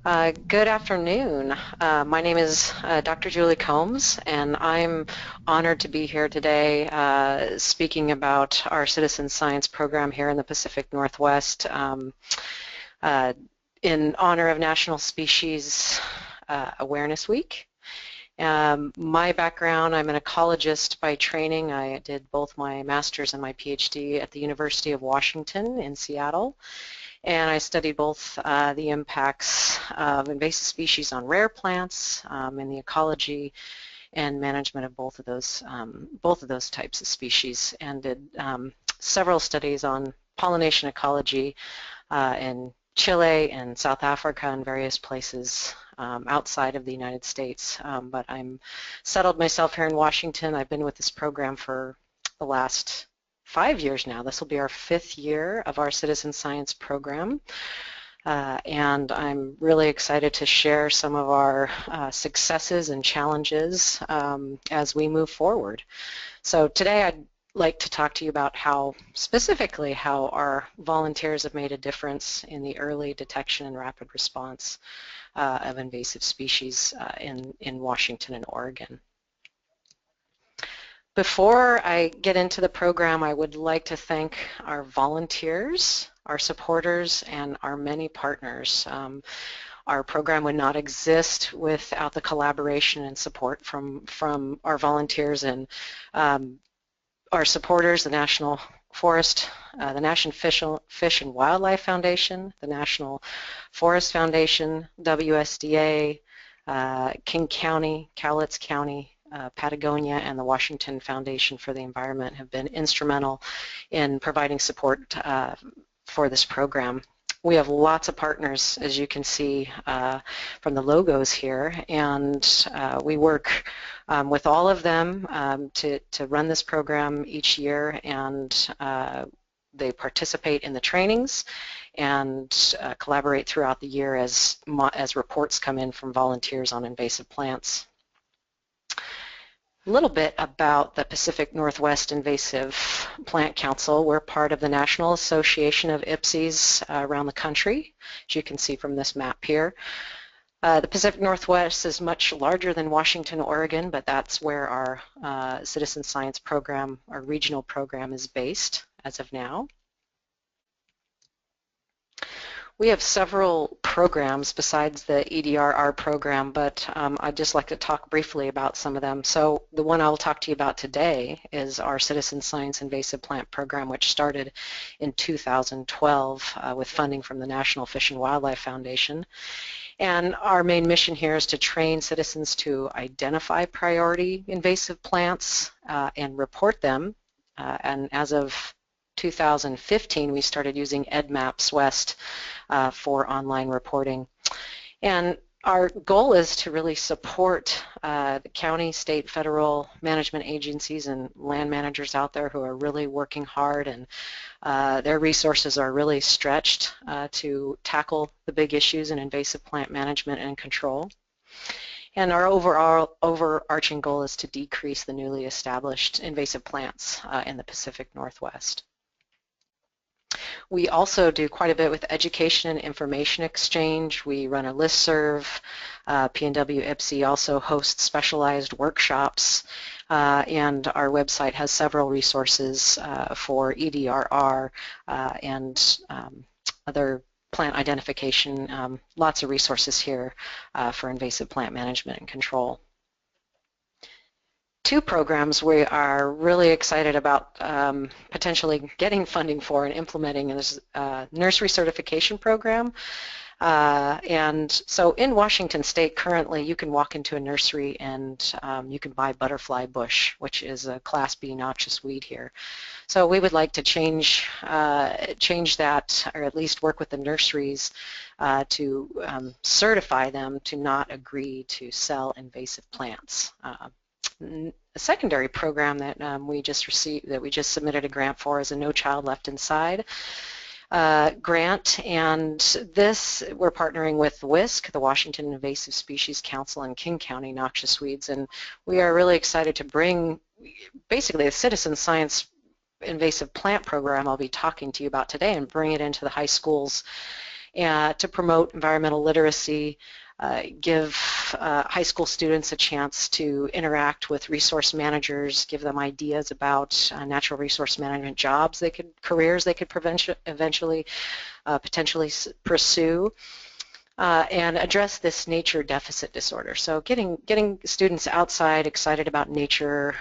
Good afternoon. My name is Dr. Julie Combs, and I'm honored to be here today speaking about our citizen science program here in the Pacific Northwest uh, in honor of National Species Awareness Week. My background, I'm an ecologist by training. I did both my master's and my PhD at the University of Washington in Seattle. And I studied both the impacts of invasive species on rare plants and the ecology and management of both of those types of species, and did several studies on pollination ecology in Chile and South Africa and various places outside of the United States. But I'm settled myself here in Washington. I've been with this program for the last 5 years now. This will be our 5th year of our citizen science program. And I'm really excited to share some of our successes and challenges as we move forward. So today I'd like to talk to you about specifically how our volunteers have made a difference in the early detection and rapid response of invasive species in Washington and Oregon. Before I get into the program, I would like to thank our volunteers, our supporters, and our many partners. Our program would not exist without the collaboration and support from our volunteers and our supporters, the National Forest, the National Fish and Wildlife Foundation, the National Forest Foundation, WSDA, King County, Cowlitz County, Patagonia, and the Washington Foundation for the Environment have been instrumental in providing support for this program. We have lots of partners, as you can see from the logos here, and we work with all of them to run this program each year, and they participate in the trainings and collaborate throughout the year as reports come in from volunteers on invasive plants. A little bit about the Pacific Northwest Invasive Plant Council. We're part of the National Association of IPSIs around the country, as you can see from this map here. The Pacific Northwest is much larger than Washington, Oregon, but that's where our citizen science program, our regional program, is based as of now. We have several programs besides the EDRR program, but I'd just like to talk briefly about some of them. So the one I'll talk to you about today is our Citizen Science Invasive Plant Program, which started in 2012 with funding from the National Fish and Wildlife Foundation. And our main mission here is to train citizens to identify priority invasive plants and report them. And as of 2015, we started using EdMaps West for online reporting. And our goal is to really support the county, state, federal management agencies and land managers out there who are really working hard, and their resources are really stretched to tackle the big issues in invasive plant management and control. And our overarching goal is to decrease the newly established invasive plants in the Pacific Northwest. We also do quite a bit with education and information exchange. We run a listserv. PNW IPSI also hosts specialized workshops, and our website has several resources for EDRR and other plant identification. Lots of resources here for invasive plant management and control. Two programs we are really excited about potentially getting funding for and implementing is a nursery certification program. And so in Washington State currently you can walk into a nursery and you can buy butterfly bush, which is a Class B noxious weed here. So we would like to change that, or at least work with the nurseries to certify them to not agree to sell invasive plants. A secondary program that we just submitted a grant for is a No Child Left Inside grant, and this we're partnering with WISC, the Washington Invasive Species Council, and King County Noxious Weeds, and we are really excited to bring basically a citizen science invasive plant program I'll be talking to you about today and bring it into the high schools to promote environmental literacy, give high school students a chance to interact with resource managers, give them ideas about natural resource management jobs careers they could eventually potentially pursue, and address this nature deficit disorder. So getting students outside, excited about nature,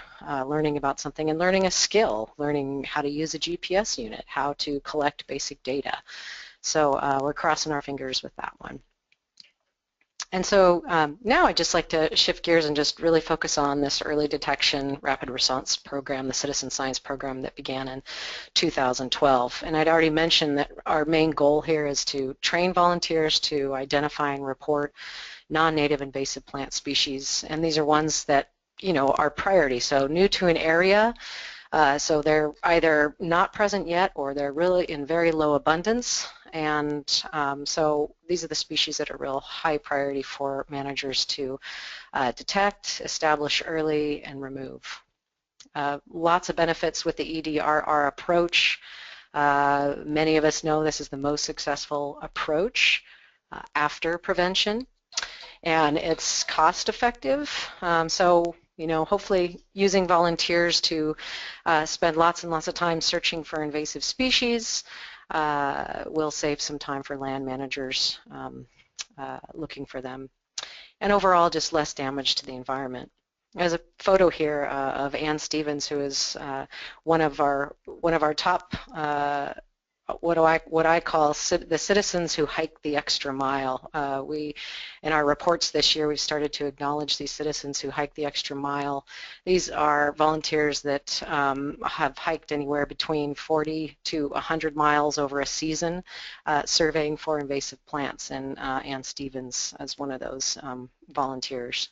learning about something, and learning a skill, learning how to use a GPS unit, how to collect basic data. So we're crossing our fingers with that one. And so now I'd just like to shift gears and just really focus on this early detection rapid response program, the citizen science program that began in 2012. And I'd already mentioned that our main goal here is to train volunteers to identify and report non-native invasive plant species. And these are ones that, you know, are priority. So new to an area, so they're either not present yet or they're really in very low abundance. And so these are the species that are real high priority for managers to detect, establish early, and remove. Lots of benefits with the EDRR approach. Many of us know this is the most successful approach after prevention, and it's cost effective. So you know, hopefully using volunteers to spend lots and lots of time searching for invasive species will save some time for land managers looking for them. And overall, just less damage to the environment. There's a photo here of Ann Stevens, who is one of our top what I call the citizens who hike the extra mile. In our reports this year, we've started to acknowledge these citizens who hike the extra mile. These are volunteers that have hiked anywhere between 40 to 100 miles over a season surveying for invasive plants, and Ann Stevens is one of those volunteers.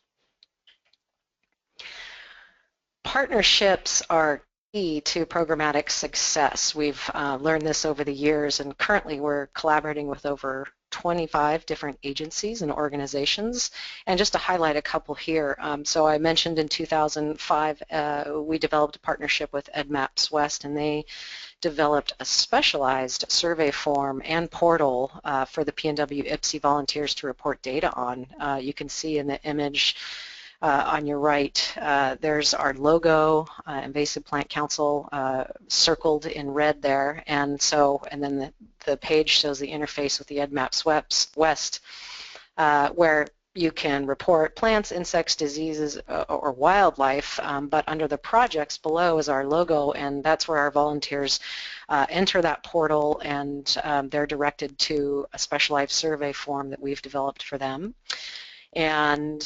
Partnerships are key to programmatic success. We've learned this over the years, and currently we're collaborating with over 25 different agencies and organizations. And just to highlight a couple here, so I mentioned in 2005 we developed a partnership with EdMaps West, and they developed a specialized survey form and portal for the PNW IPSI volunteers to report data on. You can see in the image on your right, there's our logo, Invasive Plant Council, circled in red there, and then the page shows the interface with the EdMaps West, where you can report plants, insects, diseases, or wildlife, but under the projects below is our logo, and that's where our volunteers enter that portal, and they're directed to a specialized survey form that we've developed for them. And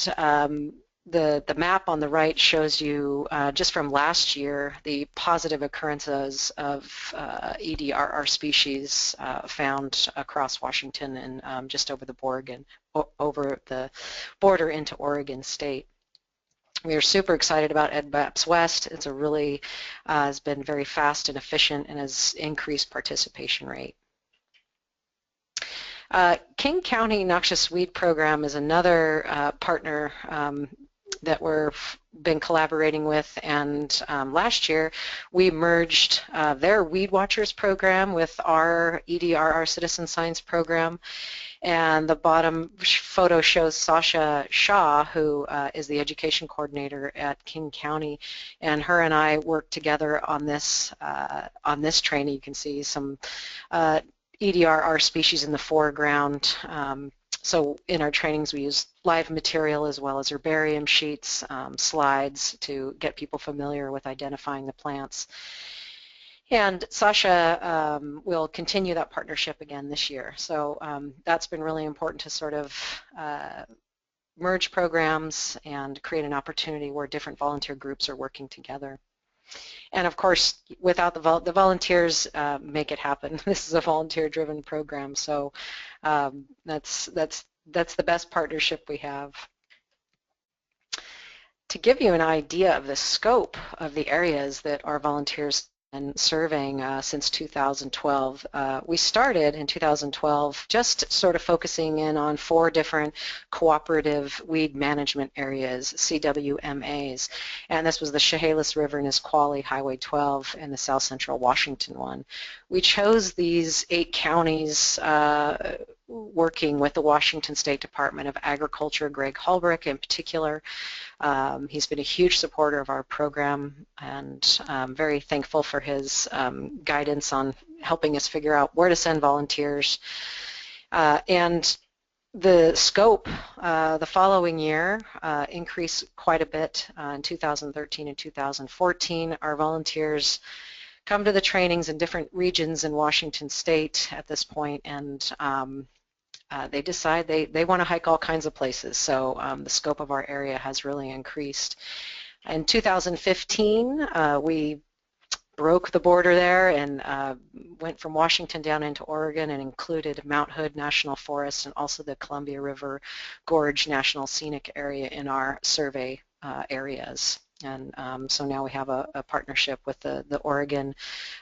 the map on the right shows you just from last year the positive occurrences of EDRR species found across Washington and just over the border into Oregon State. We are super excited about EdMaps West. It's a really has been very fast and efficient and has increased participation rate. King County Noxious Weed Program is another partner that we've been collaborating with, and last year we merged their Weed Watchers program with our EDRR Citizen Science program, and the bottom photo shows Sasha Shaw, who is the education coordinator at King County, and her and I worked together on this training. You can see some EDRR species in the foreground. So in our trainings we use live material as well as herbarium sheets, slides to get people familiar with identifying the plants. And Sasha will continue that partnership again this year. So that's been really important to sort of merge programs and create an opportunity where different volunteer groups are working together. And of course, without the volunteers make it happen. This is a volunteer-driven program, so that's the best partnership we have. To give you an idea of the scope of the areas that our volunteers and surveying since 2012. We started in 2012 just sort of focusing in on 4 different cooperative weed management areas, CWMAs, and this was the Chehalis River, Nisqually, Highway 12, and the South Central Washington one. We chose these 8 counties working with the Washington State Department of Agriculture, Greg Hulbrick in particular. He's been a huge supporter of our program, and I'm very thankful for his guidance on helping us figure out where to send volunteers. And the scope the following year increased quite a bit in 2013 and 2014. Our volunteers come to the trainings in different regions in Washington State at this point, and they decide they want to hike all kinds of places. So the scope of our area has really increased. In 2015, we broke the border there and went from Washington down into Oregon and included Mount Hood National Forest and also the Columbia River Gorge National Scenic Area in our survey areas. And so now we have a partnership with the Oregon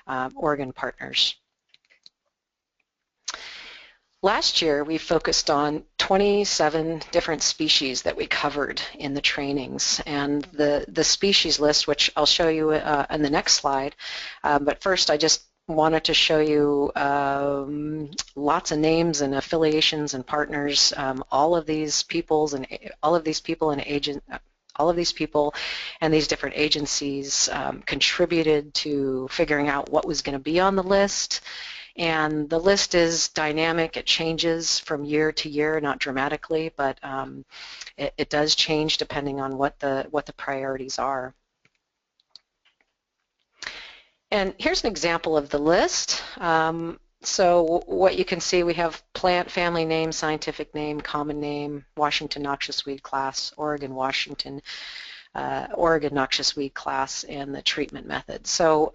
partners. Last year, we focused on 27 different species that we covered in the trainings, and the species list, which I'll show you in the next slide, but first I just wanted to show you lots of names and affiliations and partners. All of these people and these different agencies contributed to figuring out what was going to be on the list. And the list is dynamic. It changes from year to year, not dramatically, but it does change depending on what the priorities are. And here's an example of the list. So what you can see, we have plant, family name, scientific name, common name, Washington noxious weed class, Oregon noxious weed class, and the treatment method. So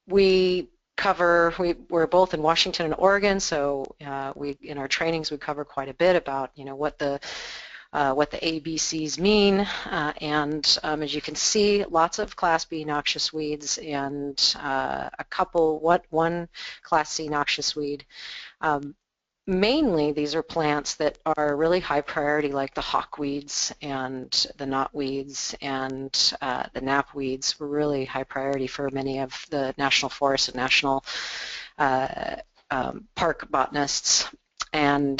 we're both in Washington and Oregon, so in our trainings we cover quite a bit about what the ABCs mean, and as you can see, lots of Class B noxious weeds and one Class C noxious weed. Mainly these are plants that are really high priority, like the hawkweeds and the knotweeds and the knapweeds were really high priority for many of the national forests and national park botanists. And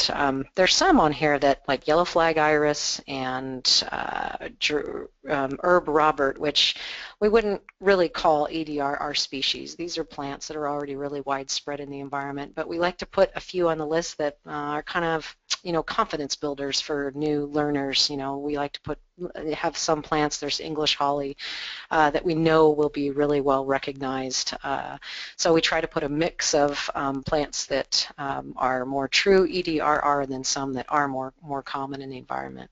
there's some on here that, like yellow flag iris and herb Robert, which we wouldn't really call EDR our species. These are plants that are already really widespread in the environment, but we like to put a few on the list that are kind of, confidence builders for new learners. We like to have some plants, there's English holly, that we know will be really well recognized. So we try to put a mix of plants that are more true EDRR than some that are more common in the environment.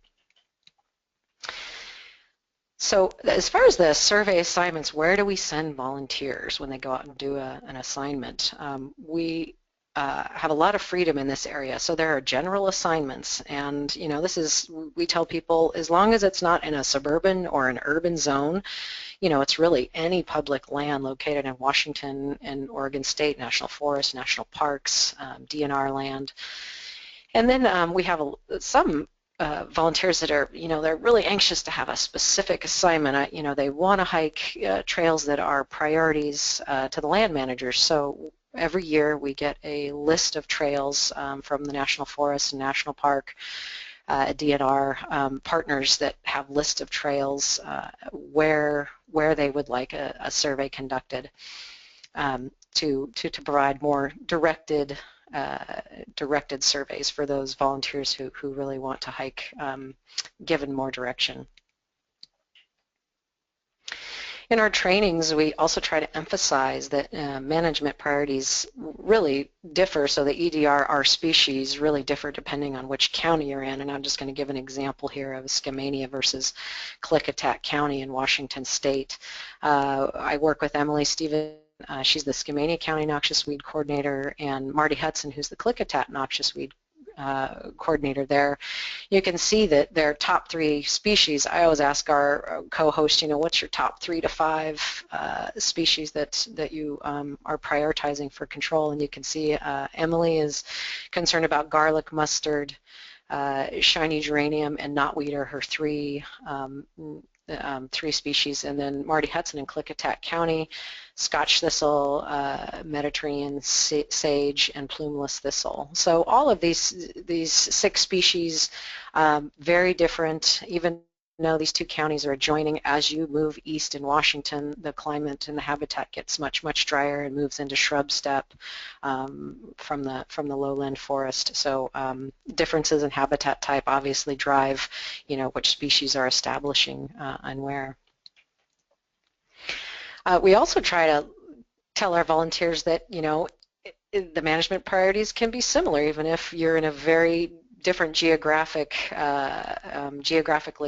So as far as the survey assignments, where do we send volunteers when they go out and do an assignment? We have a lot of freedom in this area. So there are general assignments, and we tell people, as long as it's not in a suburban or an urban zone, it's really any public land located in Washington and Oregon State, national forests, national parks, DNR land. And then we have some volunteers that are, they're really anxious to have a specific assignment. They want to hike trails that are priorities to the land managers. So every year we get a list of trails from the National Forest and National Park DNR partners that have lists of trails where they would like a survey conducted to provide more directed surveys for those volunteers who really want to hike given more direction. In our trainings, we also try to emphasize that management priorities really differ, so the EDRR species really differ depending on which county you're in, and I'm just going to give an example here of Skamania versus Klickitat County in Washington State. I work with Emily Stevens. She's the Skamania County Noxious Weed Coordinator, and Marty Hudson, who's the Klickitat Noxious Weed coordinator there. You can see that their top 3 species. I always ask our co-host, what's your top 3 to 5 species that you are prioritizing for control, and you can see Emily is concerned about garlic, mustard, shiny geranium, and knotweed are her 3 three species, and then Marty Hudson in Klickitat County, Scotch thistle, Mediterranean sage, and plumeless thistle. So all of these 6 species, very different, even though these 2 counties are adjoining. As you move east in Washington, the climate and the habitat gets much, much drier and moves into shrub steppe from the lowland forest. So differences in habitat type obviously drive, which species are establishing and where. We also try to tell our volunteers that, the management priorities can be similar, even if you're in a very different geographically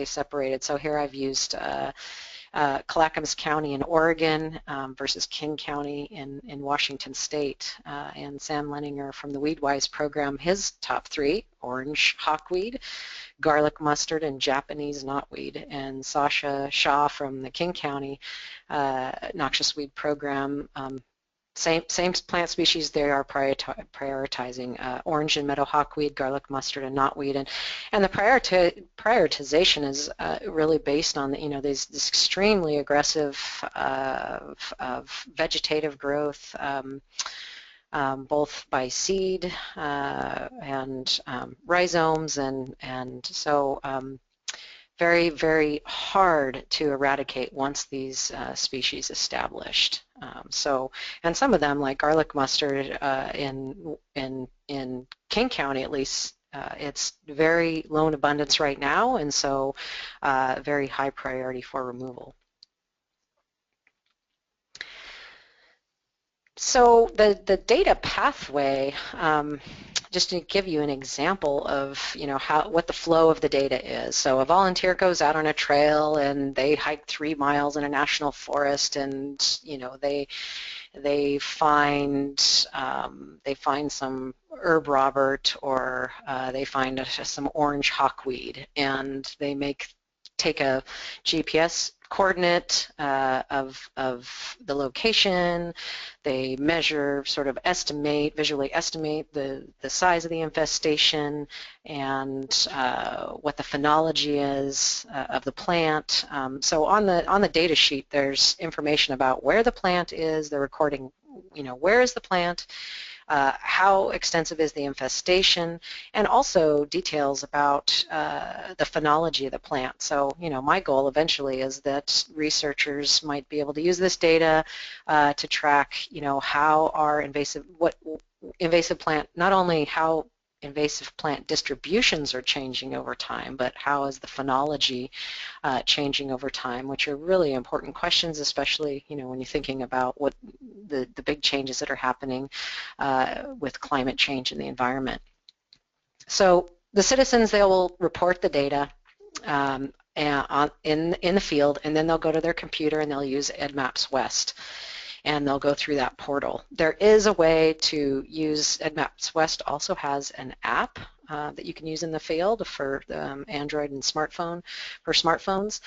separated. So here I've used Clackamas County in Oregon versus King County in Washington State. And Sam Leninger from the Weedwise program, his top 3, orange hawkweed, garlic mustard, and Japanese knotweed. And Sasha Shaw from the King County noxious weed program, same plant species they are prioritizing, orange and meadow hawkweed, garlic mustard, and knotweed. And the prioritization is really based on this extremely aggressive vegetative growth, both by seed and rhizomes, and so very, very hard to eradicate once these species established. And some of them, like garlic mustard in King County at least, it's very low in abundance right now, and so very high priority for removal. So the data pathway, just to give you an example of what the flow of the data is. So a volunteer goes out on a trail and they hike 3 miles in a national forest, and they find some herb Robert, or they find some orange hawkweed, and they take a GPS coordinate of the location. They measure, visually estimate the size of the infestation and what the phenology is of the plant. So on the data sheet, there's information about where the plant is. They're recording, where is the plant, how extensive is the infestation, and also details about the phenology of the plant. So, my goal eventually is that researchers might be able to use this data to track, how our invasive plant, not only how invasive plant distributions are changing over time, but how is the phenology changing over time, which are really important questions, especially when you're thinking about what the big changes that are happening with climate change in the environment. So the citizens, they will report the data in the field, and then they'll go to their computer and they'll use EdMaps West, and they'll go through that portal. There is a way to use EdMaps West. Also has an app that you can use in the field for Android and smartphones.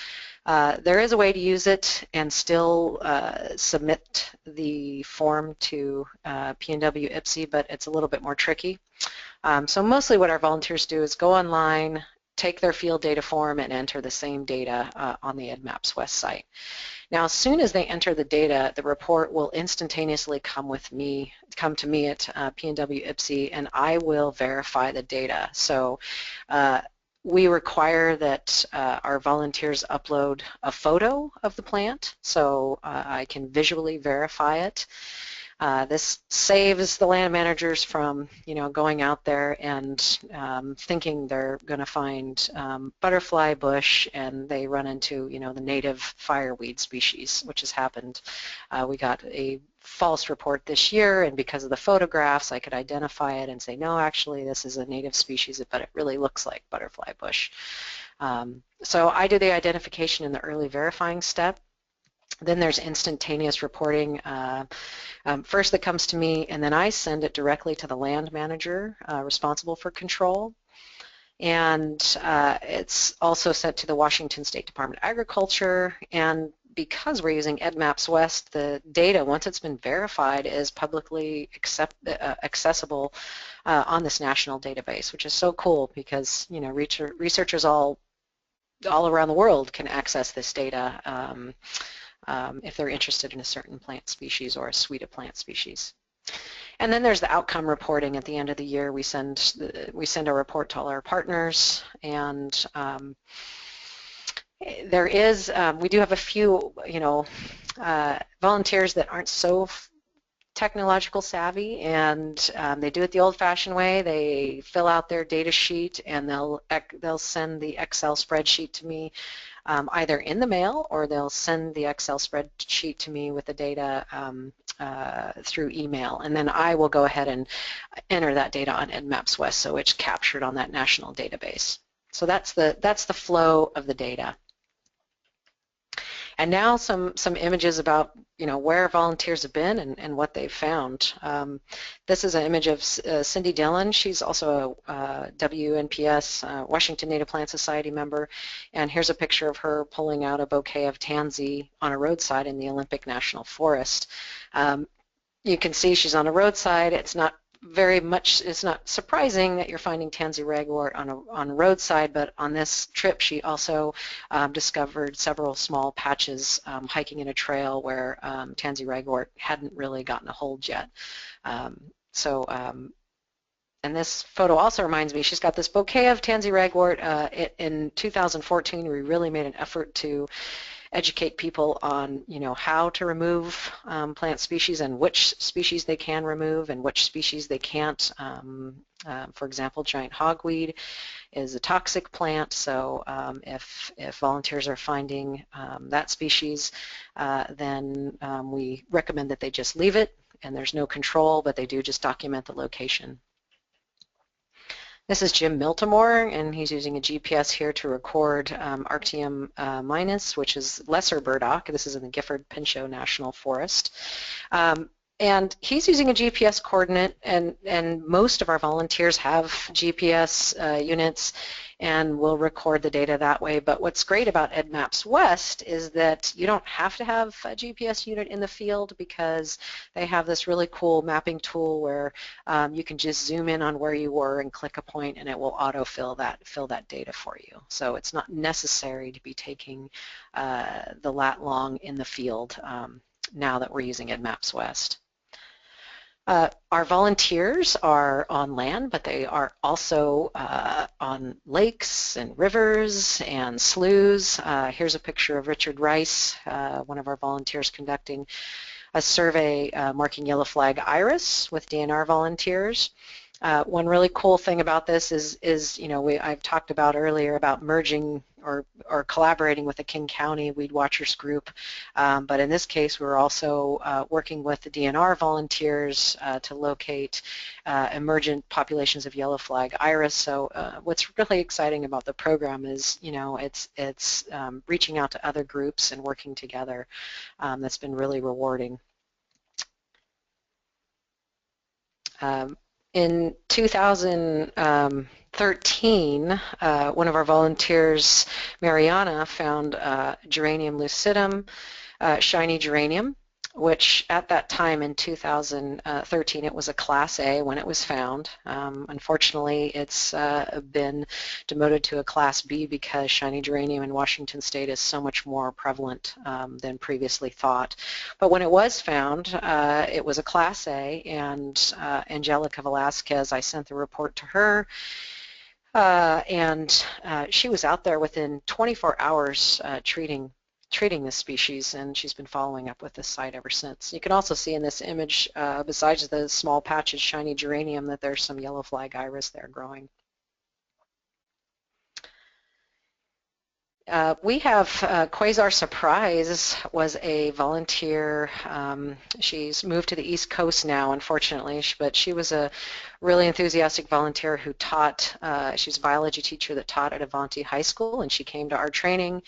There is a way to use it and still submit the form to P&W IPSI, but it's a little bit more tricky. So mostly what our volunteers do is go online, take their field data form, and enter the same data on the EdMaps West site. Now, as soon as they enter the data, the report will instantaneously come to me at P&W IPSI, and I will verify the data. So we require that our volunteers upload a photo of the plant, so I can visually verify it. This saves the land managers from, going out there and thinking they're going to find butterfly bush, and they run into, the native fireweed species, which has happened. We got a false report this year, and because of the photographs, I could identify it and say, no, actually, this is a native species, but it really looks like butterfly bush. So I do the identification in the early verifying step. Then there's instantaneous reporting first that comes to me, and then I send it directly to the land manager responsible for control. And it's also sent to the Washington State Department of Agriculture. And because we're using EdMaps West, the data, once it's been verified, is publicly accessible on this national database, which is so cool because, researchers all all around the world can access this data if they're interested in a certain plant species or a suite of plant species. And then there's the outcome reporting. At the end of the year, we send a report to all our partners, and we do have a few, volunteers that aren't so technological savvy, and they do it the old-fashioned way. They fill out their data sheet, and they'll send the Excel spreadsheet to me either in the mail, or they'll send the Excel spreadsheet to me with the data through email, and then I will go ahead and enter that data on EdMaps West, so it's captured on that national database. So that's the flow of the data. And now some images about where volunteers have been and what they've found. This is an image of Cindy Dillon. She's also a WNPS, Washington Native Plant Society member, and here's a picture of her pulling out a bouquet of tansy on a roadside in the Olympic National Forest. You can see she's on a roadside. It's not surprising that you're finding tansy ragwort on a roadside, but on this trip she also discovered several small patches hiking in a trail where tansy ragwort hadn't really gotten a hold yet. And this photo also reminds me, she's got this bouquet of tansy ragwort. In 2014, we really made an effort to educate people on how to remove plant species and which species they can remove and which species they can't. For example, giant hogweed is a toxic plant, so if volunteers are finding that species, then we recommend that they just leave it, and there's no control, but they do just document the location. This is Jim Miltimore, and he's using a GPS here to record Arctium minus, which is lesser burdock. This is in the Gifford-Pinchot National Forest. And he's using a GPS coordinate, and most of our volunteers have GPS units and will record the data that way. But what's great about EdMaps West is that you don't have to have a GPS unit in the field, because they have this really cool mapping tool where you can just zoom in on where you were and click a point, and it will fill that data for you. So it's not necessary to be taking the lat long in the field now that we're using EdMaps West. Our volunteers are on land, but they are also on lakes and rivers and sloughs. Here's a picture of Richard Rice, one of our volunteers, conducting a survey marking yellow flag iris with DNR volunteers. One really cool thing about this is I've talked about earlier about merging or collaborating with the King County Weed Watchers group, but in this case we're also working with the DNR volunteers to locate emergent populations of yellow flag iris. So what's really exciting about the program is it's reaching out to other groups and working together. That's been really rewarding. In 2013, one of our volunteers, Mariana, found geranium lucidum, shiny geranium, which at that time in 2013 it was a Class A when it was found. Unfortunately, it's been demoted to a Class B because shiny geranium in Washington State is so much more prevalent than previously thought. But when it was found, it was a Class A, and Angelica Velasquez, I sent the report to her, and she was out there within 24 hours treating this species, and she's been following up with this site ever since. You can also see in this image, besides the small patches shiny geranium, that there's some yellow flag iris there growing. We have Quasar Surprise was a volunteer. She's moved to the East Coast now, unfortunately, but she was a really enthusiastic volunteer who taught. She's a biology teacher that taught at Avanti High School, and she came to our training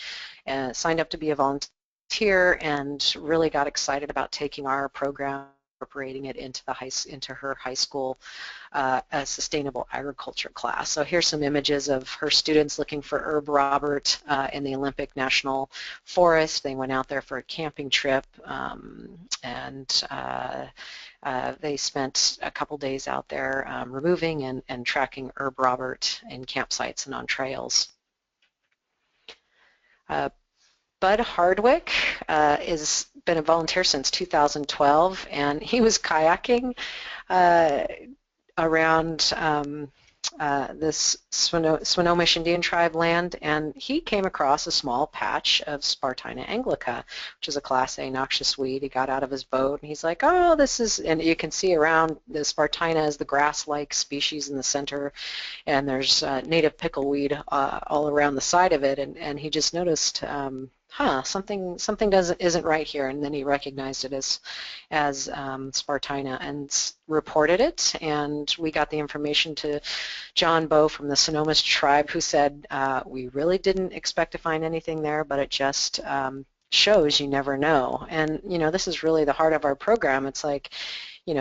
and signed up to be a volunteer and really got excited about taking our program, incorporating it into her high school a sustainable agriculture class. So here's some images of her students looking for herb Robert in the Olympic National Forest. They went out there for a camping trip, and they spent a couple days out there removing and tracking herb Robert in campsites and on trails. Uh, Bud Hardwick has been a volunteer since 2012, and he was kayaking uh, around this Swinomish Indian tribe land, and he came across a small patch of Spartina anglica, which is a Class A noxious weed. He got out of his boat, and he's like, oh, this is, and you can see around the Spartina is the grass-like species in the center, and there's native pickleweed all around the side of it, and he just noticed, something isn't right here, and then he recognized it as Spartina and reported it, and we got the information to John Bowe from the Sonomas tribe, who said, we really didn't expect to find anything there, but it just shows you never know. And, this is really the heart of our program. It's like,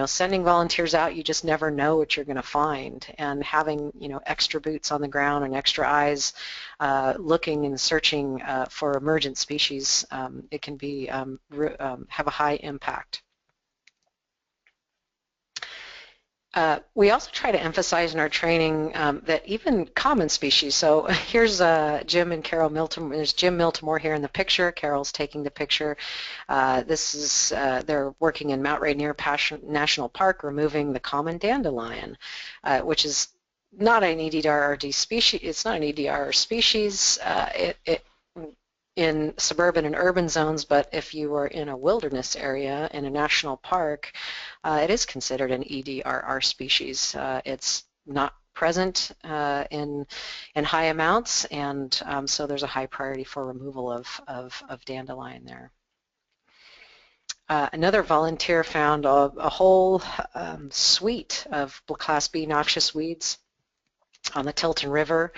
sending volunteers out, you just never know what you're going to find. And having, extra boots on the ground and extra eyes looking and searching for emergent species, it can be have a high impact. We also try to emphasize in our training that even common species, so here's Jim and Carol Miltimore. There's Jim Miltimore here in the picture. Carol's taking the picture. This is, they're working in Mount Rainier National Park removing the common dandelion, which is not an EDRRD species. It's not an EDR species. In suburban and urban zones, but if you are in a wilderness area in a national park, it is considered an EDRR species. It's not present in high amounts, and so there's a high priority for removal of dandelion there. Another volunteer found a whole suite of Class B noxious weeds on the Tilton River.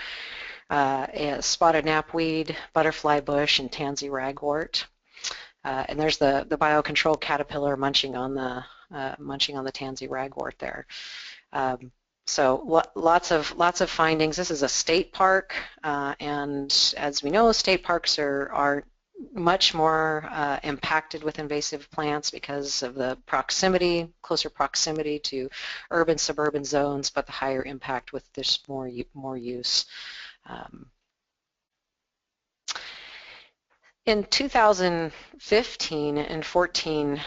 Spotted knapweed, butterfly bush, and tansy ragwort. And there's the biocontrol caterpillar munching on the tansy ragwort there. So lots of findings. This is a state park, and as we know, state parks are much more impacted with invasive plants because of the closer proximity to urban suburban zones, but the higher impact with this more use. In 2015 and 14,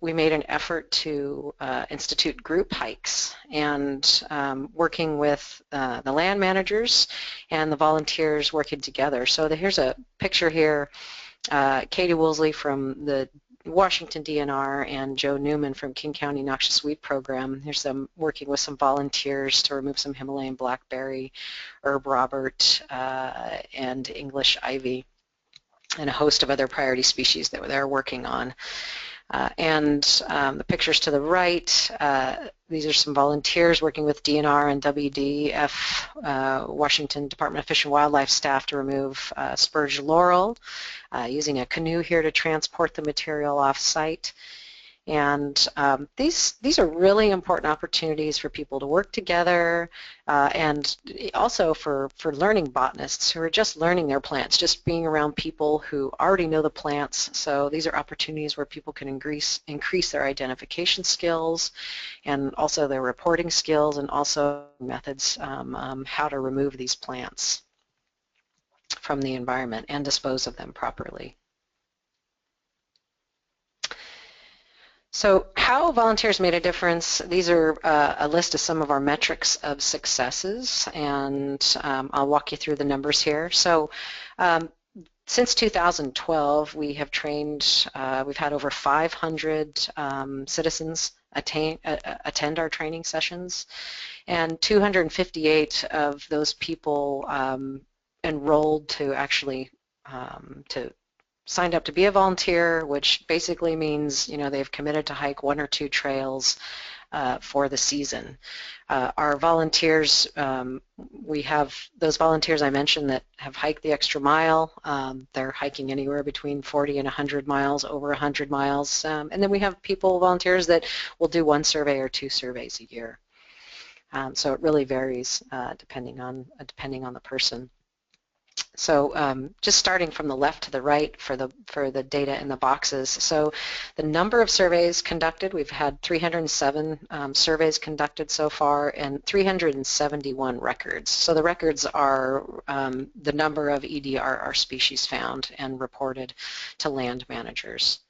we made an effort to institute group hikes, and working with the land managers and the volunteers working together. So here's a picture here. Katie Woolsey from the Washington DNR and Joe Newman from King County Noxious Weed Program. Here's them working with some volunteers to remove some Himalayan blackberry, herb Robert, and English ivy, and a host of other priority species that they're working on. The pictures to the right, these are some volunteers working with DNR and WDF, Washington Department of Fish and Wildlife staff, to remove spurge laurel, using a canoe here to transport the material off-site. And these are really important opportunities for people to work together, and also for learning botanists who are just learning their plants, just being around people who already know the plants. So these are opportunities where people can increase their identification skills and also their reporting skills, and also methods how to remove these plants from the environment and dispose of them properly. So how volunteers made a difference, these are a list of some of our metrics of successes, and I'll walk you through the numbers here. So since 2012, we have trained, we've had over 500 citizens attend our training sessions, and 258 of those people enrolled to actually signed up to be a volunteer, which basically means, they've committed to hike 1 or 2 trails for the season. Our volunteers, we have those volunteers I mentioned that have hiked the extra mile. They're hiking anywhere between 40 and 100 miles, over 100 miles. And then we have volunteers that will do 1 survey or 2 surveys a year. So it really varies depending on the person. So just starting from the left to the right for the data in the boxes. So the number of surveys conducted, we've had 307 surveys conducted so far and 371 records. So the records are the number of EDRR species found and reported to land managers.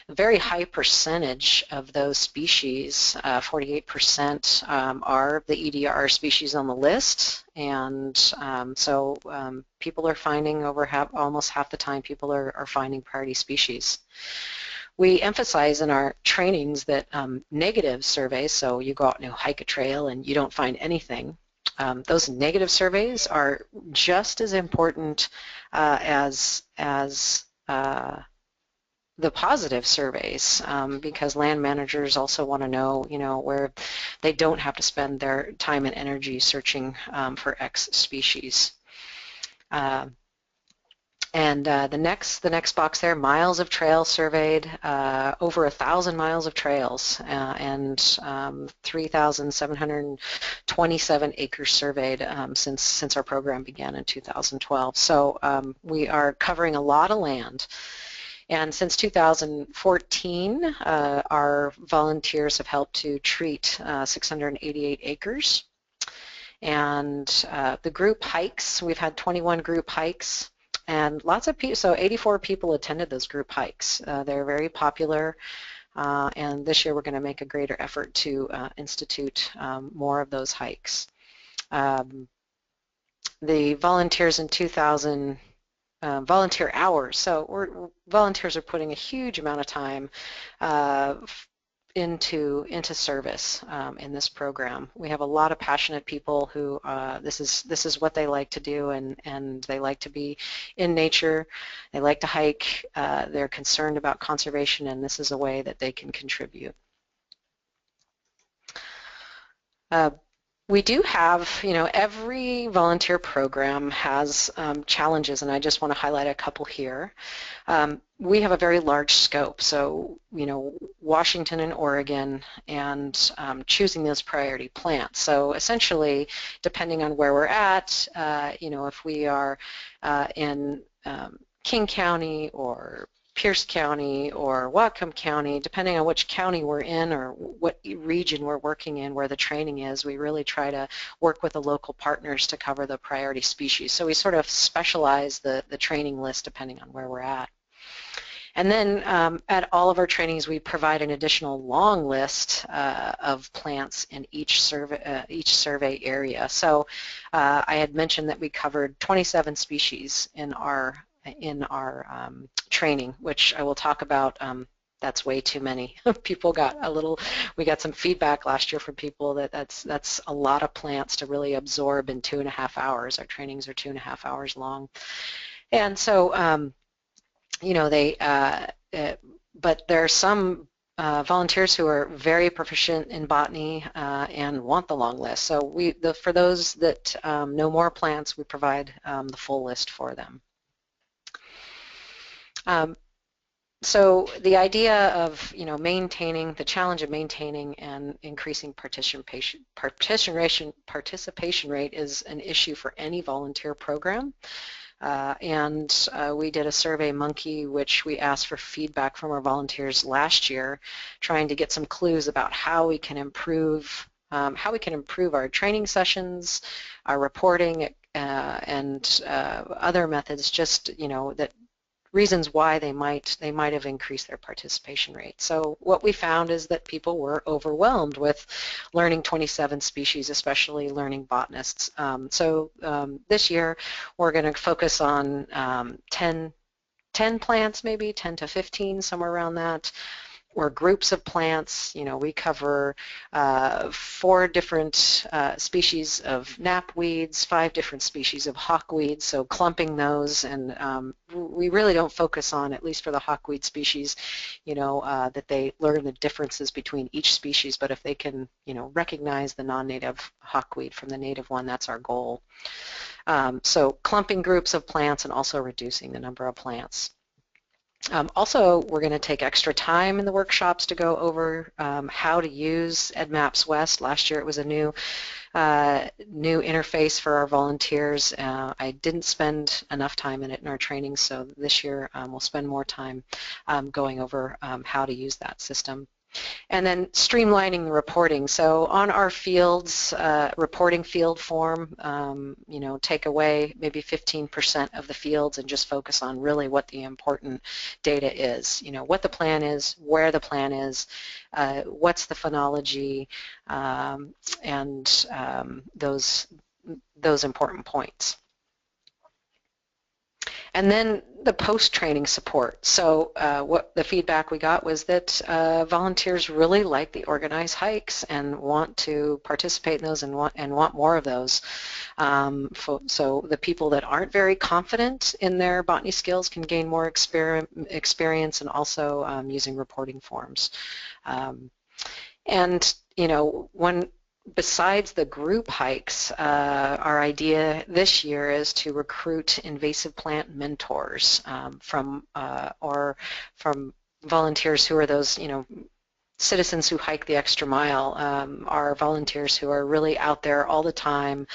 A very high percentage of those species, 48%, are the EDR species on the list, and people are finding almost half the time people are finding priority species. We emphasize in our trainings that negative surveys, so you go out and you hike a trail and you don't find anything, those negative surveys are just as important as the positive surveys, because land managers also want to know, where they don't have to spend their time and energy searching for X species. The next box there, miles of trail surveyed, over 1,000 miles of trails, and 3,727 acres surveyed since our program began in 2012. So we are covering a lot of land. And since 2014, our volunteers have helped to treat 688 acres. And the group hikes, we've had 21 group hikes, and lots of people, so 84 people attended those group hikes. They're very popular, and this year we're going to make a greater effort to institute more of those hikes. The volunteers in 2000, volunteer hours. So volunteers are putting a huge amount of time into service in this program. We have a lot of passionate people who this is what they like to do, and they like to be in nature. They like to hike. They're concerned about conservation, and this is a way that they can contribute. We do have, every volunteer program has challenges, and I just want to highlight a couple here. We have a very large scope, so, Washington and Oregon, and choosing those priority plants. So essentially, depending on where we're at, if we are in King County or Pierce County or Whatcom County, depending on which county we're in or what region we're working in where the training is, we really try to work with the local partners to cover the priority species. So we sort of specialize the training list depending on where we're at. And then at all of our trainings, we provide an additional long list of plants in each survey area. So I had mentioned that we covered 27 species in our training, which I will talk about. That's way too many. People got we got some feedback last year from people that that's a lot of plants to really absorb in 2.5 hours. Our trainings are 2.5 hours long. And so, but there are some volunteers who are very proficient in botany and want the long list. So for those that know more plants, we provide the full list for them. So the idea of maintaining the challenge of maintaining and increasing participation rate is an issue for any volunteer program. We did a Survey Monkey, which we asked for feedback from our volunteers last year, trying to get some clues about how we can improve our training sessions, our reporting, and other methods. Just that reasons why they might have increased their participation rate. So what we found is that people were overwhelmed with learning 27 species, especially learning botanists. This year we're going to focus on 10 plants, maybe 10 to 15, somewhere around that, or groups of plants. We cover 4 different species of knapweeds, 5 different species of hawkweed, so clumping those, and we really don't focus on, at least for the hawkweed species, that they learn the differences between each species, but if they can, recognize the non-native hawkweed from the native one, that's our goal. So clumping groups of plants and also reducing the number of plants. Also, we're going to take extra time in the workshops to go over how to use EdMaps West. Last year it was a new interface for our volunteers. I didn't spend enough time in it in our training, so this year we'll spend more time going over how to use that system. And then streamlining the reporting. So on our fields, reporting field form, take away maybe 15% of the fields and just focus on really what the important data is. What the plan is, where the plan is, what's the phonology, and those important points. And then the post-training support. So what the feedback we got was that volunteers really like the organized hikes and want to participate in those and want more of those. So the people that aren't very confident in their botany skills can gain more experience and also using reporting forms. Besides the group hikes, our idea this year is to recruit invasive plant mentors from volunteers who are those, citizens who hike the extra mile. Our volunteers who are really out there all the time,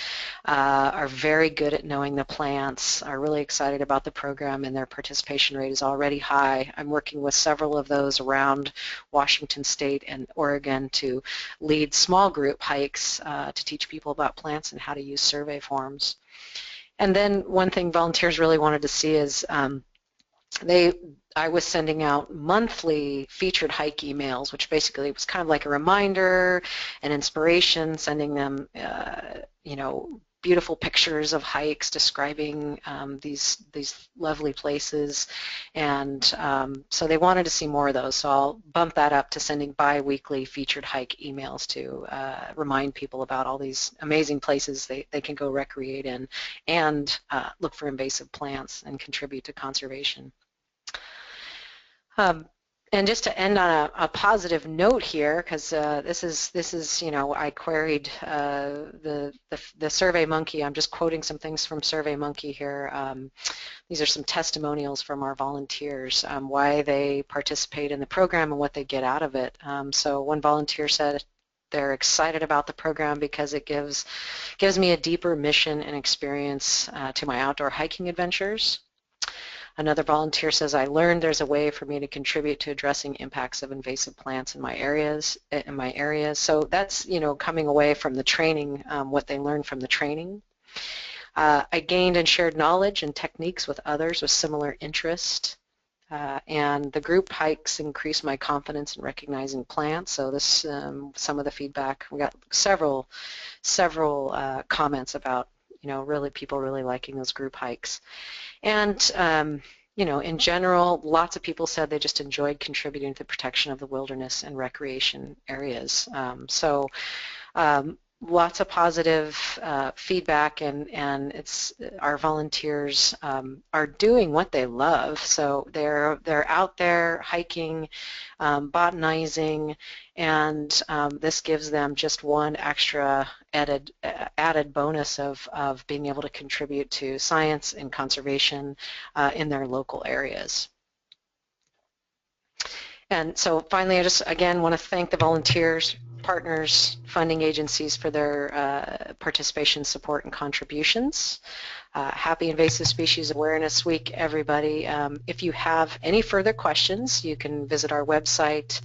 are very good at knowing the plants, are really excited about the program, and their participation rate is already high. I'm working with several of those around Washington State and Oregon to lead small group hikes to teach people about plants and how to use survey forms. And then one thing volunteers really wanted to see is I was sending out monthly featured hike emails, which basically was kind of like a reminder, an inspiration, sending them, beautiful pictures of hikes describing these lovely places, and so they wanted to see more of those. So I'll bump that up to sending bi-weekly featured hike emails to remind people about all these amazing places they can go recreate in and look for invasive plants and contribute to conservation. And just to end on a positive note here, because this is I queried the SurveyMonkey. I'm just quoting some things from SurveyMonkey here. These are some testimonials from our volunteers, why they participate in the program and what they get out of it. So one volunteer said they're excited about the program because it gives me a deeper mission and experience to my outdoor hiking adventures. Another volunteer says, I learned there's a way for me to contribute to addressing impacts of invasive plants in my areas. So that's, coming away from the training, what they learned from the training. I gained and shared knowledge and techniques with others with similar interest. And the group hikes increased my confidence in recognizing plants. So this, some of the feedback, we got several comments about, people really liking those group hikes. And, in general, lots of people said they just enjoyed contributing to the protection of the wilderness and recreation areas. Lots of positive feedback, and it's our volunteers are doing what they love. So they're out there hiking, botanizing, and this gives them just one extra added bonus of being able to contribute to science and conservation in their local areas. And so finally, I just again want to thank the volunteers, partners, funding agencies for their participation, support, and contributions. Happy Invasive Species Awareness Week, everybody. If you have any further questions, you can visit our website,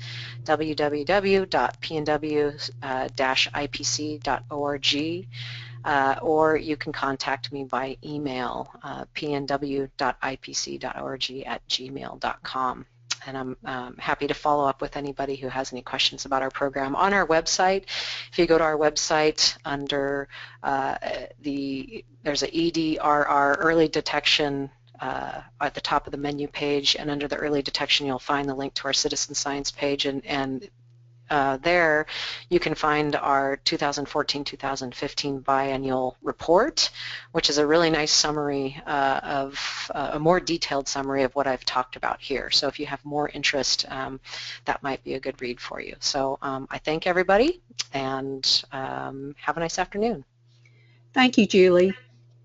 www.pnw-ipc.org, or you can contact me by email, pnw.ipc.org@gmail.com. And I'm happy to follow up with anybody who has any questions about our program. On our website, if you go to our website under there's an EDRR early detection at the top of the menu page, and under the early detection you'll find the link to our citizen science page, and there you can find our 2014-2015 biennial report, which is a really nice summary of a more detailed summary of what I've talked about here. So if you have more interest, that might be a good read for you. So I thank everybody, and have a nice afternoon. Thank you, Julie.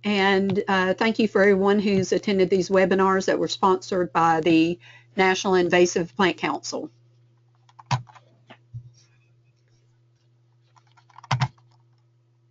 And thank you for everyone who's attended these webinars that were sponsored by the National Invasive Plant Council.